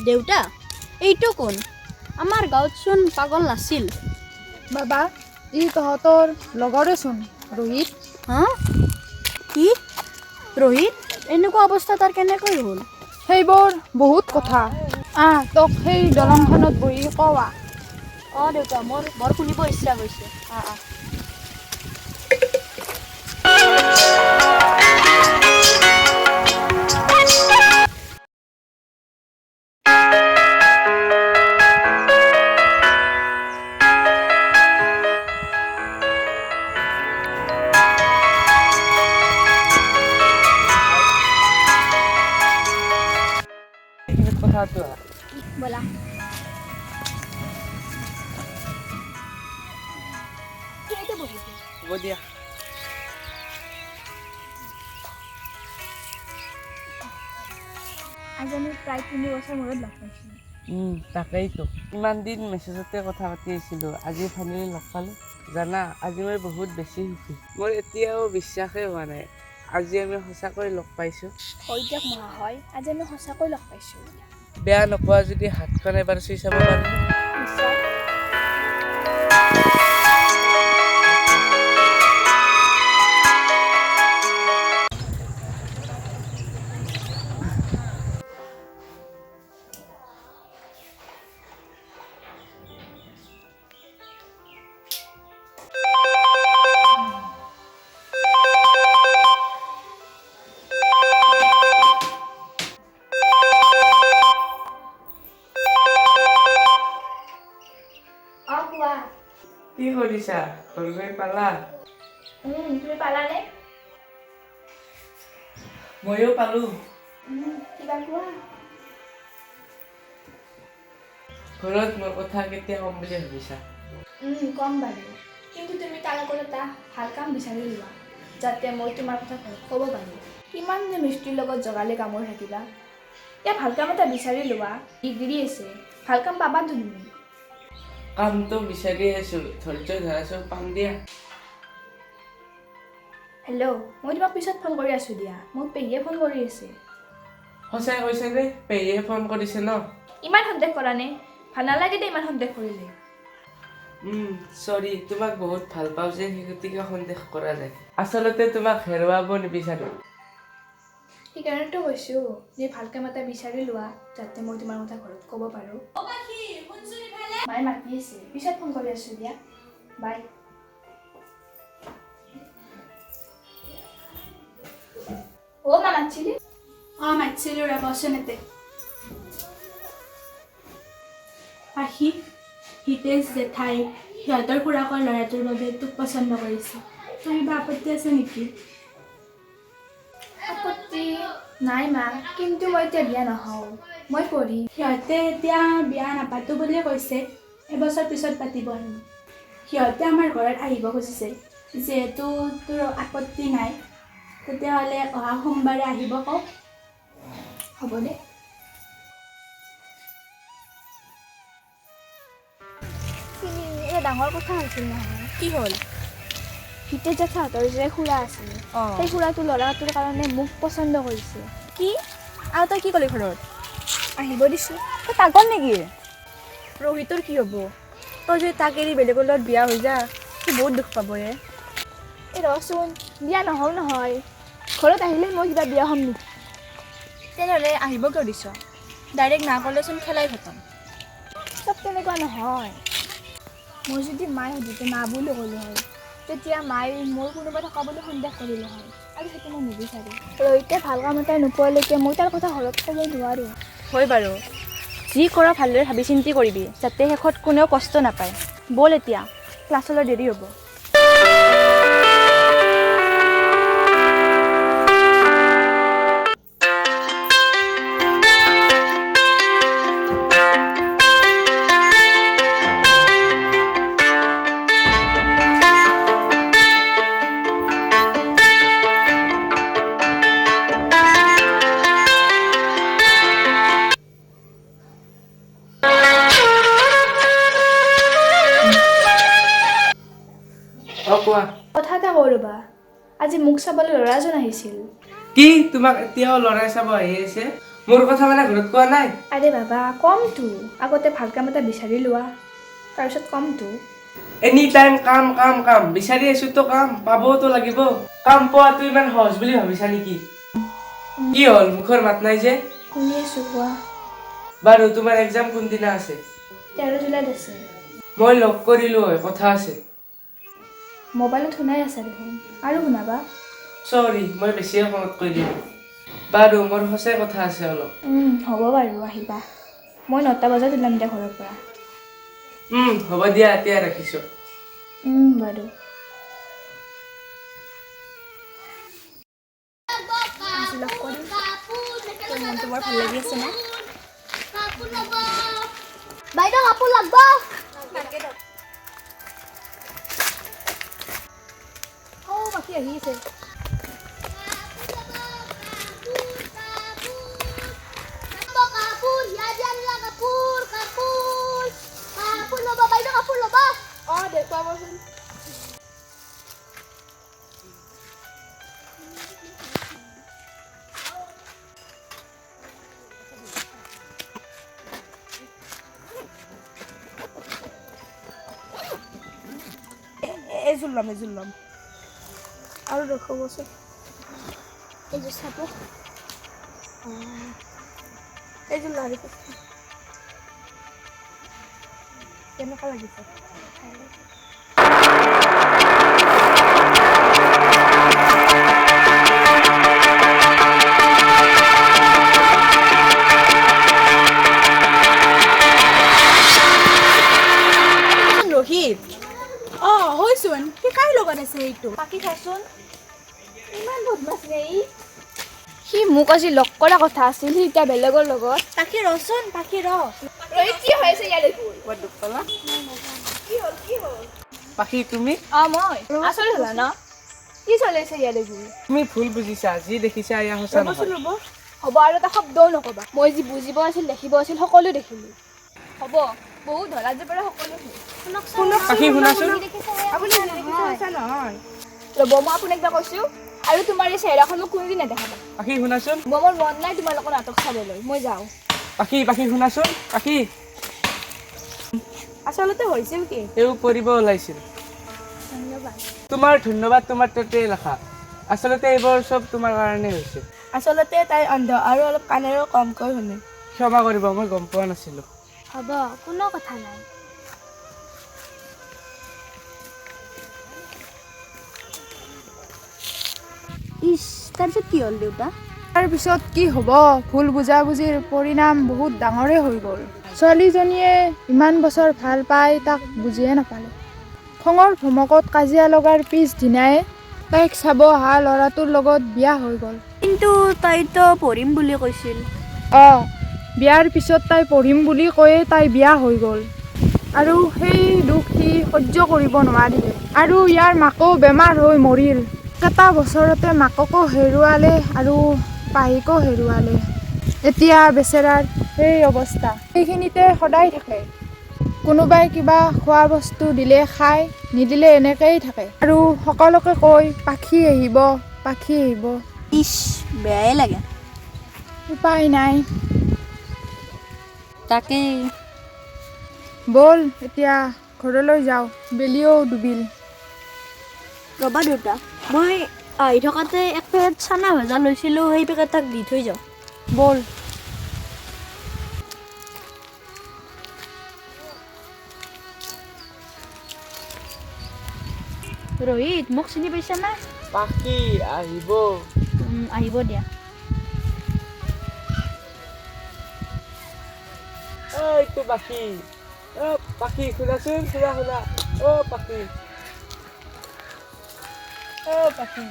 দেউতা এইটো কোন আমাৰ গাঁৱতচোন পাগল নাছিল বাবা ই তহঁতৰ লগৰেচোন ৰোহিত হা কি ৰোহিত এনেকুৱা অৱস্থা তাৰ কেনেকৈ হ'ল সেইবোৰ বহুত কথা তোক সেই দলংখনত বহি কোৱা অঁ দেউতা মোৰ বৰ শুনিব ইচ্ছা গৈছে কথাটো ব'লা হ'ব দিয়া আজি আমি প্ৰায় 3 বছৰ মূৰত লগ পাইছোঁ তাকেইতো ইমান দিন মেছেজতে কথা পাতি আছিলোঁ আজি ফাইনেলি লগ পালোঁ জানা আজি মই বহুত বেছি সুখী মোৰ এতিয়াও বিশ্বাসেই হোৱা নাই আজি আমি সঁচাকৈ লগ পাইছোঁ হৈ দিয়ক মহাশয় আজি আমি সঁচাকৈ লগ পাইছোঁ বেয়া নোপোৱা যদি হাতখন এবাৰ চুই চাব পাৰোঁ নিশ্চয় কোৱা কি কৰিছা ঘৰ গৈ পালা তুমি পালানে ময়ো পালোঁ কিবা কোৱা ঘৰত মোৰ কথা কেতিয়া ক'ম বুলি ভাবিছা কম বাৰু কিন্তু তুমি তাৰ লগত এটা ভাল কাম বিচাৰি লোৱা যাতে মই তোমাৰ কথা ক'ব পাৰোঁ কিমান যে মিস্ত্ৰীৰ লগত জগালি কামোৰ থাকিবা এতিয়া ভাল কাম এটা বিচাৰি লোৱা ডিগ্ৰী আছে ভাল কাম পাবা তুমি কামটো বিচাৰি আছোঁ ধৈৰ্য ধৰাচোন পাম দিয়া হেল্ল' মই তোমাক পিছত ফোন কৰি আছোঁ দিয়া মোক পেহীয়ে ফোন কৰি আছে সঁচাই কৈছে নে পেহীয়ে ফোন কৰিছে ন ইমান সন্দেহ কৰা নে ভাল নালাগে দে ইমান সন্দেহ কৰিলে চৰি তোমাক বহুত ভাল পাওঁ যে সেই গতিকে সন্দেহ কৰা যায় আচলতে তোমাক হেৰুৱাব নিবিচাৰোঁ সেইকাৰণেতো কৈছোঁ যে ভাল কাম এটা বিচাৰি লোৱা যাতে মই তোমাৰ কথা ঘৰত ক'ব পাৰোঁ মায়ে মাতি আছে পিছত ফোন কৰি আছোঁ দিয়া বাই মা মাতিছিলি মাতিছিলোঁ ৰ'বচোন এতে পাখি হিতেশ জেঠাই সিহঁতৰ খুৰাকৰ ল'ৰাটোৰ বাবে তোক পচন্দ কৰিছে তোৰ কিবা আপত্তি আছে নেকি আপত্তি নাই মা কিন্তু মই এতিয়া বিয়া নহওঁ মই পঢ়ি সিহঁতে এতিয়া বিয়া নাপাতো বুলিয়ে কৈছে এবছৰ পিছত পাতিব আৰু সিহঁতে আমাৰ ঘৰত আহিব খুজিছে যিহেতু তোৰ আপত্তি নাই তেতিয়াহ'লে অহা সোমবাৰে আহিব কওক হ'ব দে এটা ডাঙৰ কথা হৈছিল নহয় কি হ'ল হিতেশ জেঠাহঁতৰ যে খুৰা আছিল সেই খুৰাটো ল'ৰাটোৰ কাৰণে মোক পচন্দ কৰিছে কি আৰু তই কি ক'লি ঘৰত আহিব দিছোঁ তই পাগল নেকি ৰোহিতৰ কি হ'ব তই যদি তাক এৰি বেলেগৰ লগত বিয়া হৈ যা সি বহুত দুখ পাব এই ৰচোন বিয়া নহওঁ নহয় ঘৰত আহিলে মই কিবা বিয়া হ'ম নেকি তেনেহ'লে আহিব কিয় দিছ ডাইৰেক্ট না ক'লেচোন খেলাই খতম চব তেনেকুৱা নহয় মই যদি মায়ে সুধোতে না বুলি ক'লোঁ হয় তেতিয়া মায়ে মোৰ কোনোবা থকা বুলি সন্দেহ কৰিলে হয় আৰু সেইটো মই নিবিচাৰোঁ ৰোহিতে ভাল কাম এটা নোপোৱালৈকে মই তাৰ কথা ঘৰত ক'ব নোৱাৰোঁ হয় বাৰু যি কৰ ভালদৰে ভাবি চিন্তি কৰিবি যাতে শেষত কোনেও কষ্ট নাপায় ব'ল এতিয়া ক্লাছলৈ দেৰি হ'ব কোৱা কথা এটা কওঁ ৰ'বা আজি মোক চাবলৈ ল'ৰা এজন আহিছিল কি তোমাক এতিয়াও ল'ৰাই চাব আহি আছে মোৰ কথা মানে ঘৰত কোৱা নাই? আৰে বাবা কমতো, আগতে ভাল কাম এটা বিচাৰি লোৱা, তাৰপিছত কমতো। এনি টাইম কাম কাম কাম, বিচাৰি আছো তো কাম পাবওতো লাগিব। কাম পোৱাটো ইমান সহজ বুলি ভাবিছা নেকি? কি হ'ল মুখৰ মাত নাই যে? শুনি আছোঁ কোৱা। বাৰু তোমাৰ এক্সাম কোনদিনা আছে? 13 জুলাইত আছে। মই লগ কৰিলো হয়, কথা আছে। মোবাইলত শুনাই আছা দেখোন, আৰু শুনাবা। চৰি মই বেছিয়ে খঙত কৈ দিলোঁ। বাৰু মোৰ সঁচাই কথা আছে অলপ। হ'ব বাৰু আহিবা, মই 9টা বজাত ওলাম দিয়া ঘৰৰ পৰা। হ'ব দিয়া এতিয়া ৰাখিছোঁ। বাৰু। লগ কৰিম, তোৰ মনটো বৰ ভাল লাগি আছে না? বাইদেউ কাপোৰ লাগব। বাকী আহিছে। কাপোৰ ইয়া দিয়া নিলা কাপোৰ কাপোৰ কাপোৰ ল'বা বাইদেউ কাপোৰ ল'বা। দেখুৱাবচোন। এইযোৰ ল'ম আৰু দেখুৱাবচোন। এইযোৰ চাব। এইযোৰ লাৰি কেনেকুৱা লাগিছে? ৰহিত হয়চোন, সি কাৰ লগত আছে এইটো? পাখি চাচোন, ইমান বদমাছ নে ই? সি মোক আজি লগ কৰা কথা আছিল, সি এতিয়া বেলেগৰ লগত। পাখি ৰচোন, পাখি ৰ। কি হৈছে ইয়াৰে ভুল? বৰ দুখ পালা। পাখি তুমি? মই আচৰিত হ'লা ন? কি চলিছে ইয়াৰে ভুল? তুমি ভুল বুজিছা, যি দেখিছা এয়া সঁচা নহয়। হ'ব আৰু এটা শব্দও নক'বা। মই যি বুজিব আছিল দেখিব আছিল সকলো দেখিলোঁ। হ'ব বহুত ধৰা যে পৰা সকলো পাখি শুনাচোন। ৰ'ব মই আপোনাক কিবা কৈছোঁ, আৰু তোমাৰ এই চেহেৰাখন মোক কোনোদিন নেদেখাবা। পাখি শুনাচোন। মোৰ মন নাই তোমালোকৰ নাটক চাবলৈ, মই যাওঁ। পাখি শুনাচোন। পাখি আচলতে হৈছিল কি? তেওঁ কৰিব ওলাইছিল। ধন্যবাদ। তোমাৰ ধন্যবাদ তোমাৰ তাতেই লিখা। আচলতে এইবোৰ চব তোমাৰ কাৰণে হৈছে। আচলতে তাই অন্ধ আৰু অলপ কাণেৰেও কমকৈ শুনে। ক্ষমা কৰিব, মই গম পোৱা নাছিলোঁ। হ'ব, কোনো কথা নাই। তাৰপিছত কি হ'ল দেউতা? তাৰপিছত কি হ'ব, ভুল বুজাবুজিৰ পৰিণাম বহুত ডাঙৰেই হৈ গ'ল। ছোৱালীজনীয়ে ইমান বছৰ ভাল পাই তাক বুজিয়ে নাপালে। খঙৰ ভমকত কাজিয়া লগাৰ পিছদিনাই তাইক চাব অহা ল'ৰাটোৰ লগত বিয়া হৈ গ'ল। কিন্তু তাইতো পঢ়িম বুলি কৈছিল। বিয়াৰ পিছত তাই পঢ়িম বুলি কৈয়ে তাই বিয়া হৈ গ'ল। আৰু সেই দুখ সি সহ্য কৰিব নোৱাৰিলে আৰু ইয়াৰ মাকো বেমাৰ হৈ মৰিল। এটা বছৰতে মাককো হেৰুৱালে আৰু পাহীকো হেৰুৱালে। এতিয়া বেচেৰাৰ সেই অৱস্থা। সেইখিনিতে সদায় থাকে। কোনোবাই কিবা খোৱা বস্তু দিলে খায়, নিদিলে এনেকেই থাকে আৰু সকলোকে কয় পাখি আহিব, পাখি আহিব। বেয়াই লাগে। উপায় নাই। তাকেই। ব'ল এতিয়া ঘৰলৈ যাওঁ, বেলিও ডুবিল। ৰ'বা দেউতা, মই আহি থকাতে এক পেকেট চানা ভজা লৈছিলোঁ, সেই পেকেট তাক দি থৈ যাওঁ। ব'ল। ৰোহিত, মোক চিনি পাইছা না? পাখি আহিব। আহিব দিয়া। এইটো পাখি। পাখি শুনাচোন, শুনা। পাখি। পাখি।